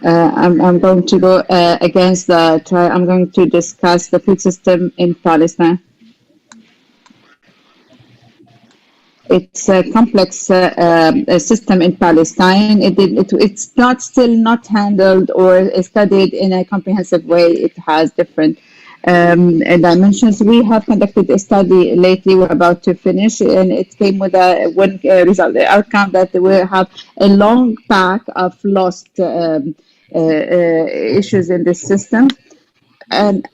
I'm going to go against that. I'm going to discuss the food system in Palestine. It's a complex system in Palestine. It's not still not handled or studied in a comprehensive way. It has different dimensions. We have conducted a study lately. We're about to finish, and it came with a one result outcome that we have a long pack of lost issues in this system, and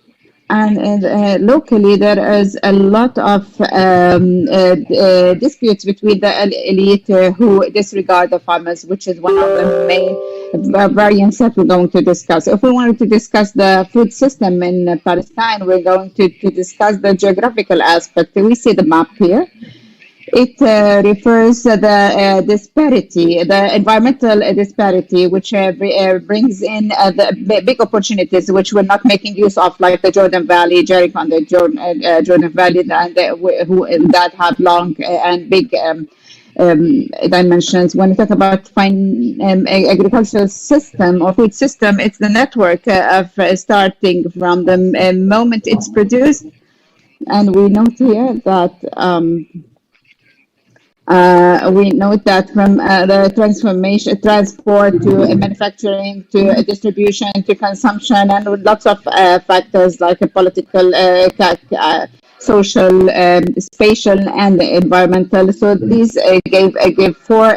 locally, there is a lot of disputes between the elite who disregard the farmers, which is one of the main variants that we're going to discuss. If we wanted to discuss the food system in Palestine, we're going to discuss the geographical aspect. We see the map here. It refers to the disparity, the environmental disparity, which brings in the big opportunities which we're not making use of, like the Jordan Valley, Jericho, and the Jordan Valley, and that have long and big dimensions. When we talk about agricultural system or food system, it's the network of starting from the moment it's produced, and we note here that. We note that from the transformation, transport to manufacturing to distribution to consumption, and with lots of factors like political, social, spatial, and environmental. So these gave four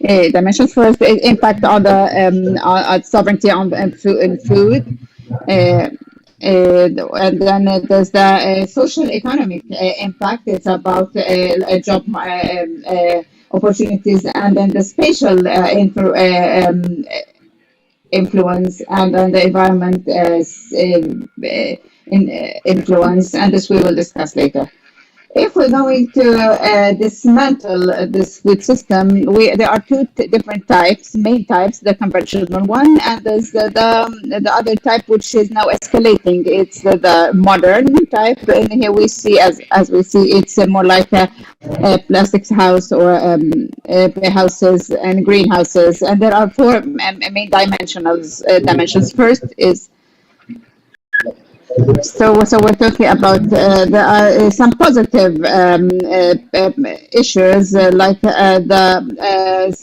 dimensions. First, impact on the sovereignty on food. And then there's the social economic impact. It's about job opportunities, and then the spatial influence, and then the environment influence, and this we will discuss later. If we're going to dismantle this food system, there are two different types, main types, the conventional one, and there's the other type, which is now escalating. It's the modern type, and here we see, as we see, it's more like a plastic house or houses and greenhouses, and there are four main dimensions. First is so we're talking about there are some positive issues like the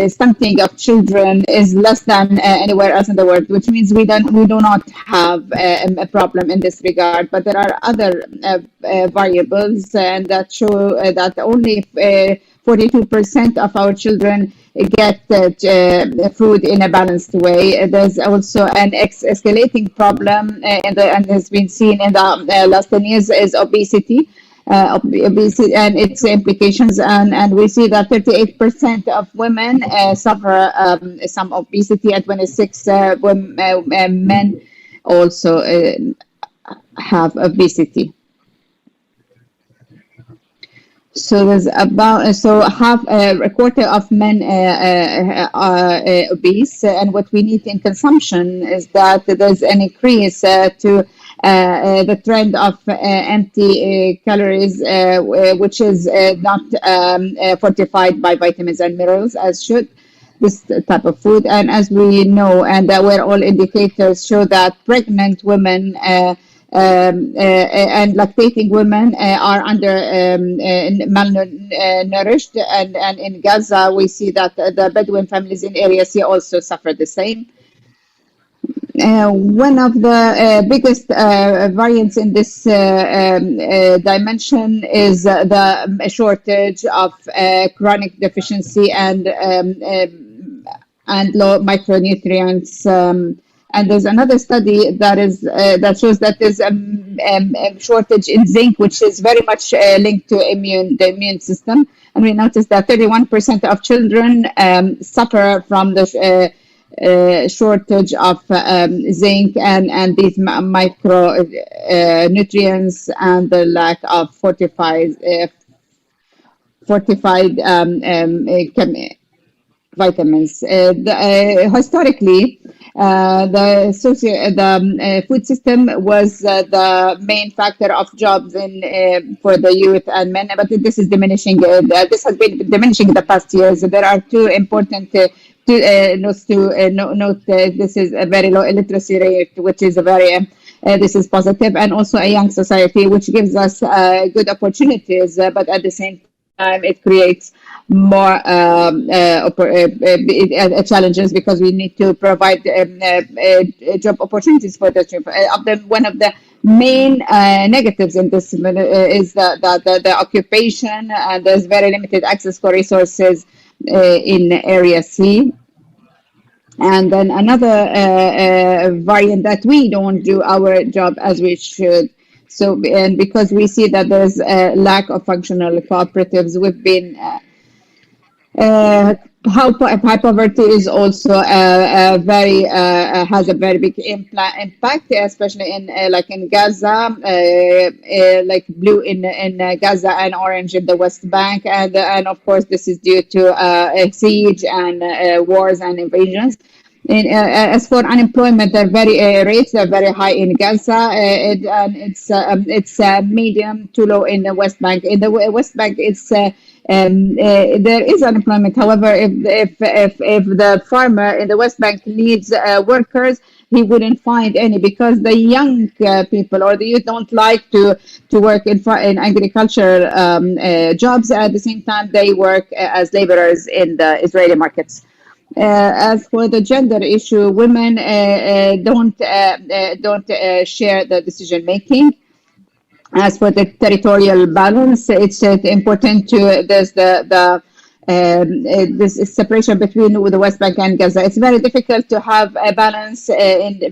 stunting of children is less than anywhere else in the world, which means we do not have a problem in this regard. But there are other variables and that show that only 42% of our children get food in a balanced way. There's also an escalating problem, and has been seen in the last 10 years, is obesity. Obesity and its implications, and we see that 38% of women suffer some obesity, and 26 men also have obesity. So there's about half a quarter of men are obese, and what we need in consumption is that there's an increase to the trend of empty calories, which is not fortified by vitamins and minerals as should this type of food. And as we know, and where all indicators show that pregnant women and lactating women are malnourished, and in Gaza we see that the Bedouin families in area C also suffer the same. One of the biggest variants in this dimension is the shortage of chronic deficiency and low micronutrients. And there's another study that shows that there's a shortage in zinc, which is very much linked to the immune system. And we noticed that 31% of children suffer from the shortage of zinc and these micronutrients and the lack of fortified vitamins. Historically, the food system was the main factor of jobs for the youth and men, but this is diminishing. This has been diminishing in the past years. There are two important note this is a very low illiteracy rate, which is a very this is positive, and also a young society, which gives us good opportunities, but at the same time, it creates more challenges because we need to provide job opportunities for the one of the main negatives in this is the occupation, and there's very limited access for resources in Area C. And then another variant that we don't do our job as we should. So, and because we see that there's a lack of functional cooperatives, we've been high poverty is also very has a very big impact, especially in like in Gaza, like blue in Gaza and orange in the West Bank, and of course this is due to siege and wars and invasions. As for unemployment, their very rates are very high in Gaza. It's medium to low in the West Bank. In the West Bank, it's there is unemployment. However, if the farmer in the West Bank needs workers, he wouldn't find any because the young people or the youth don't like to work in agricultural jobs. At the same time, they work as laborers in the Israeli markets. As for the gender issue, women don't share the decision making. As for the territorial balance, it's important to there's this separation between the West Bank and Gaza. It's very difficult to have a balance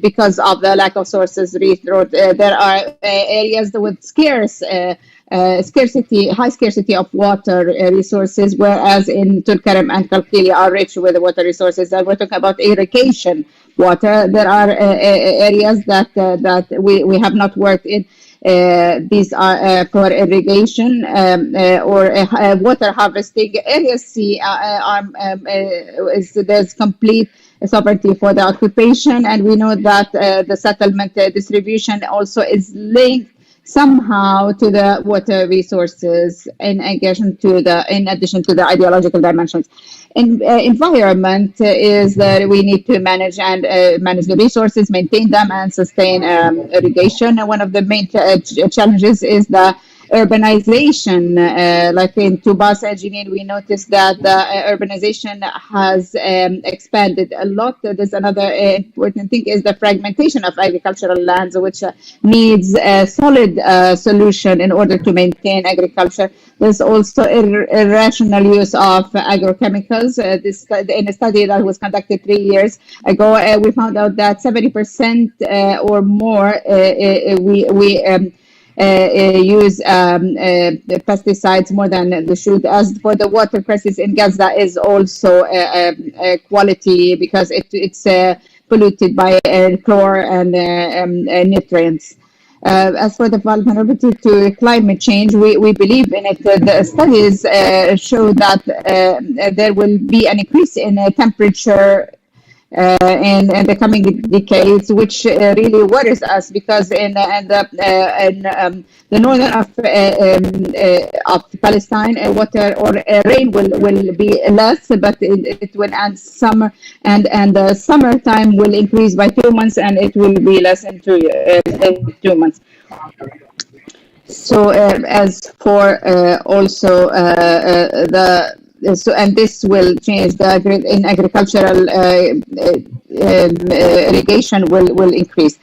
because of the lack of sources. There are areas with high scarcity of water resources, whereas in Tulkarm and Qalqilya are rich with water resources. And we're talking about irrigation water. There are areas that we have not worked in. These are for irrigation or water harvesting. Area C there's complete sovereignty for the occupation, and we know that the settlement distribution also is linked somehow to the water resources in addition to the ideological dimensions. Environment is that we need to manage the resources, maintain them, and sustain irrigation. And one of the main challenges is the urbanization. Like in Tubas and Jenin, we noticed that the urbanization has expanded a lot. There's another important thing is the fragmentation of agricultural lands, which needs a solid solution in order to maintain agriculture. There's also irrational use of agrochemicals. In a study that was conducted 3 years ago, we found out that 70% or more use pesticides more than they should. As for the water crisis in Gaza is also quality because it's polluted by chlor and nutrients. As for the vulnerability to climate change, we believe in it. The studies show that there will be an increase in temperature in the coming decades, which really worries us because in the northern of Palestine, water or rain will be less, but it will end summer, and the summertime will increase by 2 months, and it will be less in 2 months. So as for also and this will change in agricultural irrigation will increase.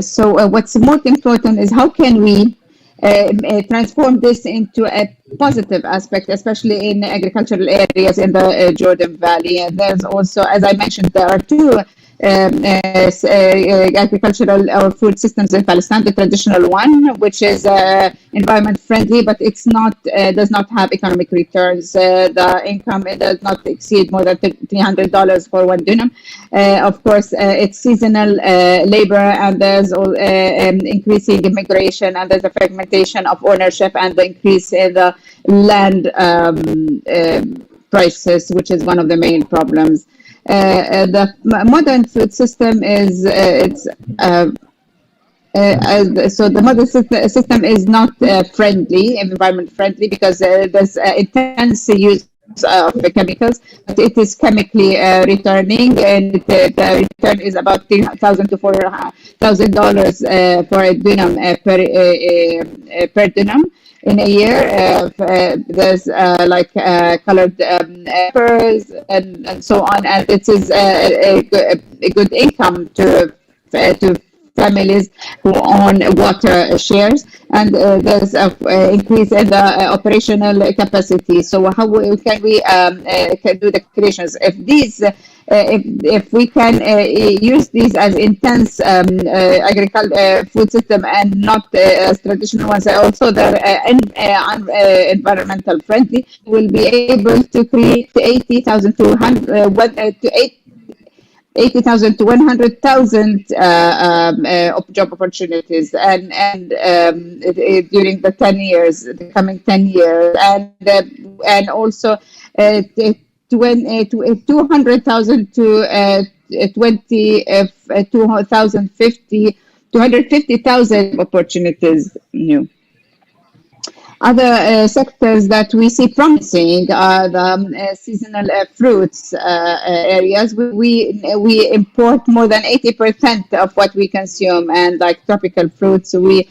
So what's more important is how can we transform this into a positive aspect, especially in agricultural areas in the Jordan Valley. And there's also, as I mentioned, there are two agricultural or food systems in Palestine. The traditional one, which is environment friendly, but it's not does not have economic returns. The income does not exceed more than $300 for 1 dunam. Of course, it's seasonal labor, and there's increasing immigration, and there's a fragmentation of ownership and the increase in the land prices, which is one of the main problems. The modern food system is so the modern system is not friendly, environment friendly, because there's intense use of the chemicals, but it is chemically returning, and the return is about $3,000 to $4,000 for a dünum per dünum in a year. There's colored peppers and so on, and it is a good income to families who own water shares, and there's an increase in the operational capacity. So how can we can do the calculations? If we can use these as intense agricultural food system and not as traditional ones, also they're environmental friendly, we'll be able to create 80,000 to 100,000 job opportunities, and during the 10 years, the coming 10 years, and also 200,000 to 250,000 opportunities new. Other sectors that we see promising are the seasonal fruits areas. We import more than 80% of what we consume, and like tropical fruits, we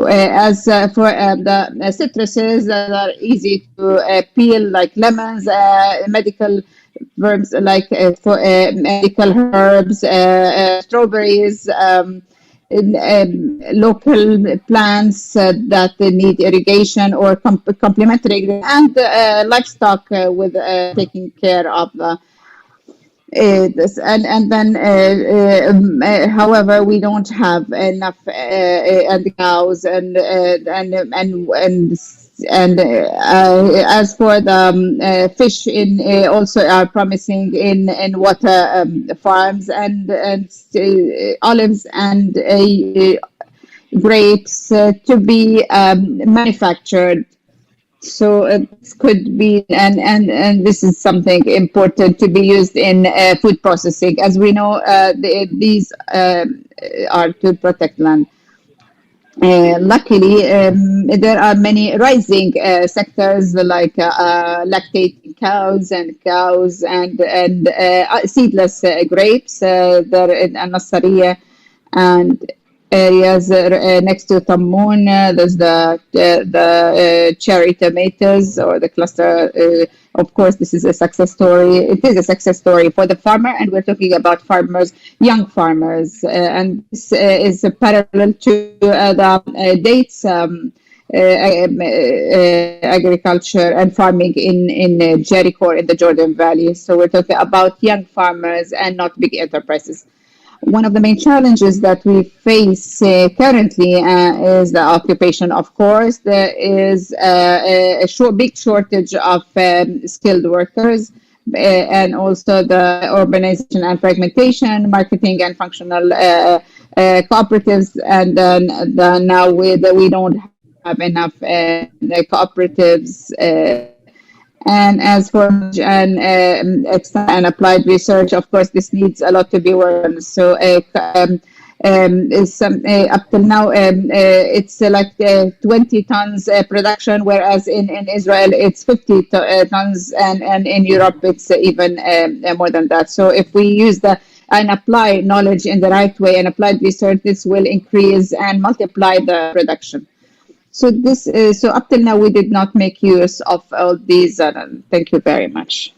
as for the citruses that are easy to peel, like lemons, medical verbs like for medical herbs, strawberries. Local plants that need irrigation or complementary, and livestock with taking care of this, and then however, we don't have enough and cows and as for the fish, in also are promising in water farms, and olives and grapes to be manufactured. So it could be, and this is something important to be used in food processing. As we know, these are to protect land. Luckily, there are many rising sectors like lactating cows and seedless grapes. There in Nasariya and areas next to Tamoon. There's the cherry tomatoes or the cluster. Of course, this is a success story. It is a success story for the farmer, and we're talking about farmers, young farmers, and this is a parallel to the dates agriculture and farming in Jericho in the Jordan Valley. So we're talking about young farmers and not big enterprises. One of the main challenges that we face currently is the occupation, of course. There is a big shortage of skilled workers, and also the urbanization and fragmentation, marketing and functional cooperatives, and then now we don't have enough cooperatives. And as for and applied research, of course, this needs a lot to be worked on. So up till now, it's like 20 tons production, whereas in Israel it's 50 tons, and in Europe it's even more than that. So if we use and apply knowledge in the right way and applied research, this will increase and multiply the production. So so up till now, we did not make use of all these. Thank you very much.